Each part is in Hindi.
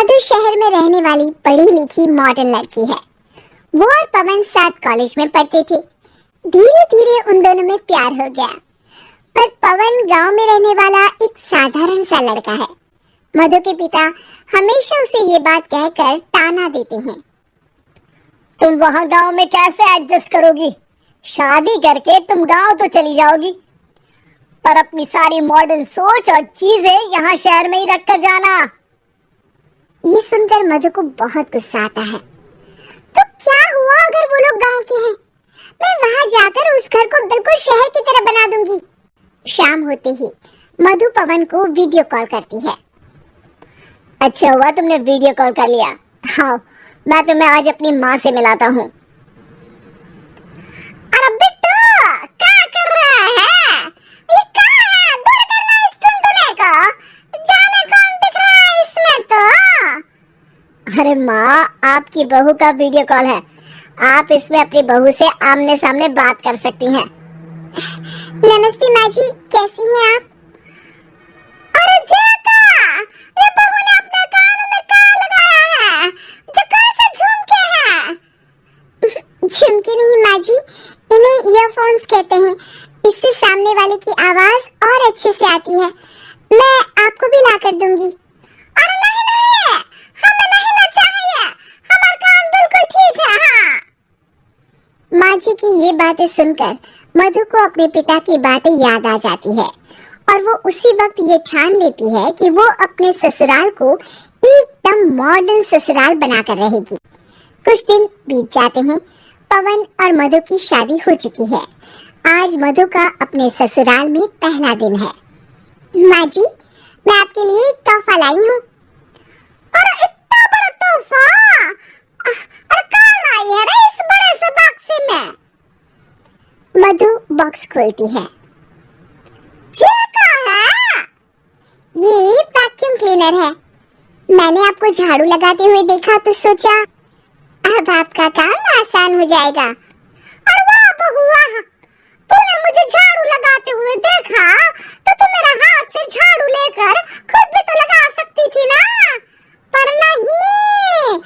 मधु शहर में रहने वाली पढ़ी लिखी मॉडर्न लड़की है। वो और पवन साथ कॉलेज में पढ़ते थे। धीरे धीरे उन दोनों में प्यार हो गया। पर पवन गांव में रहने वाला एक साधारण सा लड़का है। मधु के पिता हमेशा उसे ये बात कहकर ताना देते हैं, तुम वहां गांव में कैसे एडजस्ट करोगी? शादी करके तुम गांव तो चली जाओगी, पर अपनी सारी मॉडर्न सोच और चीजें यहाँ शहर में ही रख कर जाना। ये सुनकर मधु को बहुत गुस्सा आता है। तो क्या हुआ अगर वो लोग गांव के हैं? मैं वहां जाकर उस घर को बिल्कुल शहर की तरह बना दूंगी। शाम होते ही मधु पवन को वीडियो कॉल करती है। अच्छा हुआ तुमने वीडियो कॉल कर लिया। हाँ, मैं तुम्हें आज अपनी माँ से मिलाता हूँ। अरे बिट्टू, क्या कर रहा है? ये कहाँ है? दूर करना इस टुनटुने को। जाने कौन दिख रहा है इसमें तो? अरे माँ, आपकी बहू का वीडियो कॉल है। आप इसमें अपनी बहू से आमने सामने बात कर सकती हैं। नमस्ते माँ जी, कैसी हैं आप? अरे जका, ये बहू ने अपने कानों में क्या लगाया है? जो कैसे झुमके हैं? झुमके नहीं माँ जी, इन्हें ईयरफोन्स कहते हैं। इससे सामने वाले की आवाज और अच्छे से आती है। मैं आपको भी ला कर दूंगी। अरे नहीं नहीं, हमें नहीं ना चाहिए। हमारे कान बिल्कुल ठीक है। हाँ। माँ जी की ये बातें सुनकर मधु को अपने पिता की बातें याद आ जाती है और वो उसी वक्त ये ठान लेती है कि वो अपने ससुराल को एकदम मॉडर्न ससुराल बनाकर रहेगी। कुछ दिन बीत जाते हैं। पवन और मधु की शादी हो चुकी है। आज मधु का अपने ससुराल में पहला दिन है। माँ जी, मैं आपके लिए एक तोहफा लाई हूँ। और इतना बड़ा तोहफा? अरे कहाँ लाई है रे इस बड़े से बक्से में? मधु बॉक्स खोलती है। ये क्या है? ये वैक्यूम क्लीनर है। मैंने आपको झाड़ू लगाते हुए देखा तो सोचा अब आपका काम आसान हो जाएगा। और वाह बहुआ, तूने मुझे झाड़ू लगाते हुए देखा तो तू मेरा हाथ से झाड़ू लेकर खुद भी तो लगा सकती थी ना। पर नहीं,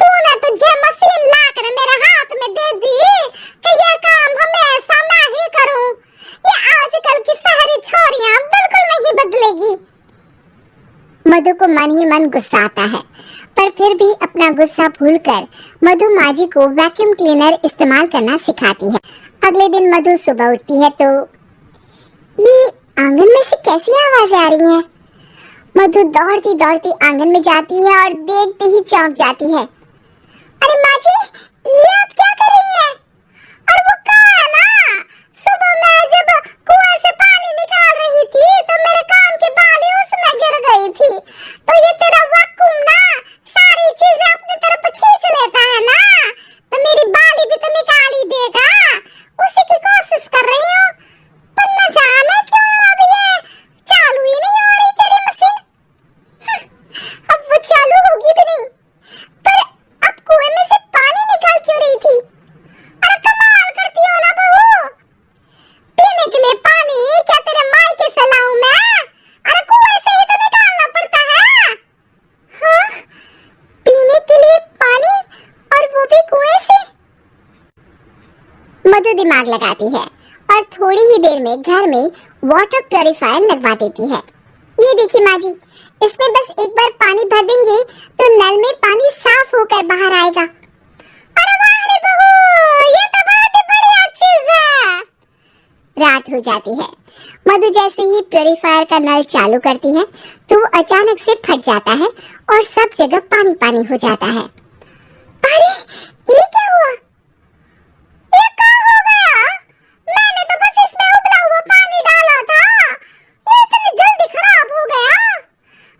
तूने तुझे मशीन लाकर मेरे हाथ में दे दी कि ये काम हमेशा मैं ही करूं। ये आजकल की शहरी छोरियां बिल्कुल नहीं बदलेगी। मधु को मन ही मन गुस्सा आता है, पर फिर भी अपना गुस्सा भूलकर मधु माँ जी को वैक्यूम क्लीनर इस्तेमाल करना सिखाती है। अगले दिन मधु सुबह उठती है तो ये आंगन में से कैसी आवाजें आ रही हैं? मधु दौड़ती दौड़ती आंगन में जाती है और देखते ही चौंक जाती है। अरे माँ जी, ये आप क्या कर रही हैं? और वो कहाँ है ना? सुबह मैं जब कुआं से पानी निकाल रही थी तो मेरे कान की बाली उसमें गिर गई थी। तो ये तेरा वैक्यूम ना सारी चीजें अपनी तरफ खींच लेता है ना, तो मेरी बाली भी तो निकाल ही देगा। उसी की कोशिश कर रही हूँ, पर न जाने क्यों अब ये चालू ही नहीं हो रही तेरी मशीन। अब वो चालू होगी भी नहीं। पर अब कुएं में से पानी निकाल क्यों रही थी? अरे कमाल करती हो ना बहू। पीने के लिए पानी क्या तेरे मायके से लाऊं मैं? अरे कुएं से ही तो निकालना पड़ता है। हाँ, पीने के लिए पानी और वो भी कुएं से? मधु दिमाग लगाती है और थोड़ी ही देर में घर में वाटर प्यूरिफायर लगवा देती है। ये देखिए माँ जी, इसमें बस एक बार पानी भर देंगे तो नल में पानी साफ होकर बाहर आएगा। अरे वाह रे बहू, ये तो बहुत ही बढ़िया चीज है। रात हो जाती है। मधु जैसे ही प्यूरिफायर का नल चालू करती है तो वो अचानक से फट जाता है और सब जगह पानी पानी हो जाता है। अरे ये क्या हुआ? ये क्या हो गया? मैंने तो बस इसमें उबला हुआ पानी डाला था। ये इतनी जल्दी खराब हो गया।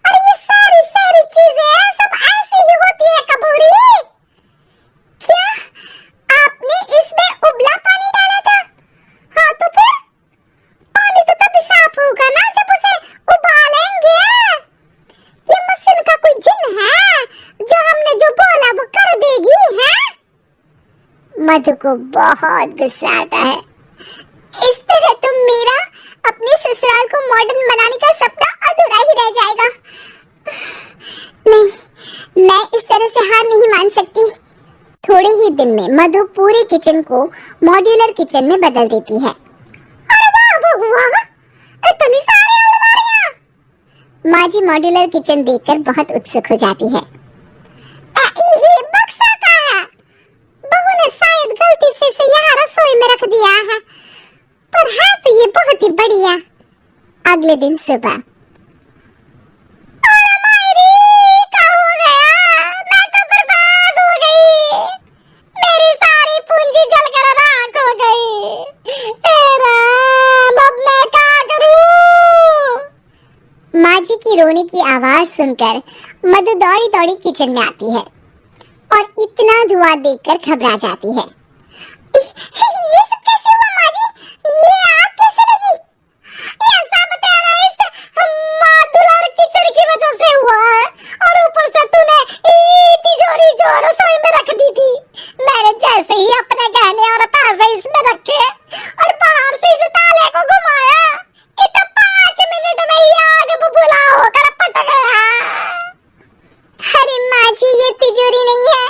अरे ये सारी सारी चीजें सब ऐसी ही होती है कबूरी। क्या आपने इसमें उबला पानी डाला था? हाँ तो फिर पानी तो तभी साफ होगा ना जब उसे उबालेंगे। ये मशीन का कोई जिन है जो हमने जो बोला वो कर देगी है? मधु को बहुत गुस्सा आता है। इस तरह तो मेरा अपने ससुराल को मॉडर्न बनाने का सपना अधूरा ही रह जाएगा। नहीं, मैं इस तरह से हार नहीं मान सकती। थोड़े ही दिन में मधु पूरे किचन को मॉड्यूलर किचन में बदल देती है। अरे वाह बहुआ, इतनी सारी अलमारियां! माँ जी मॉड्यूलर किचन देखकर बहुत उत्सुक हो जाती है। ये बक्सा का है। बहू ने शायद गलती से यहाँ रसोई में रख दिया है, पर है तो ये बहुत ही बढ़िया। अगले दिन सुबह, अरे मायरी, क्या हो गया? मैं तो बर्बाद हो गई। मेरी सारी पूंजी जलकर राख हो गई। हे राम, अब मैं क्या करूं? माँ जी की रोने की आवाज सुनकर मधु दौड़ी दौड़ी किचन में आती है और इतना धुआं देखकर घबरा जाती है। ये सब कैसे हुआ माँ जी? ये आग कैसे लगी? ये सब तेरे इस मॉड्यूलर किचन की वजह से हुआ है, और ऊपर से तूने तिजोरी जो रसोई में रख दी थी, मैंने जैसे ही अपने गहने और पैसे इसमें रखे और बाहर से इस ताले को घुमाया, ये तो 5 मिनट में ही आग बुबूला होकर पट गया। अरे माँ जी, ये तिजोरी नहीं है,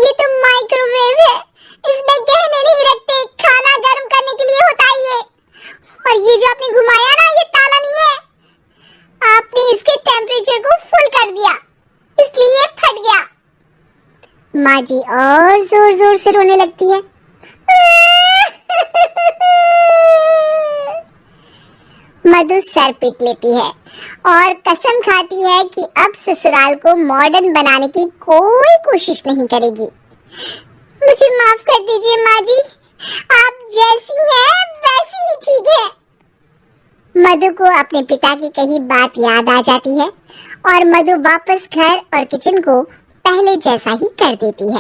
ये तो माइक्रोवेव है। इसमें गहने नहीं रखते, खाना गर्म करने के लिए होता है ये। और ये जो आपने घुमाया ना, ये ताला नहीं है, आपने इसके टेम्परेचर को फुल कर दिया, इसलिए ये फट गया। माँ जी और जोर जोर से रोने लगती है। मधु सर पीट लेती है और कसम खाती है कि अब ससुराल को मॉडर्न बनाने की कोई कोशिश नहीं करेगी। मुझे माफ कर दीजिए माँ जी, आप जैसी हैं वैसी ही ठीक है। मधु को अपने पिता की कही बात याद आ जाती है और मधु वापस घर और किचन को पहले जैसा ही कर देती है।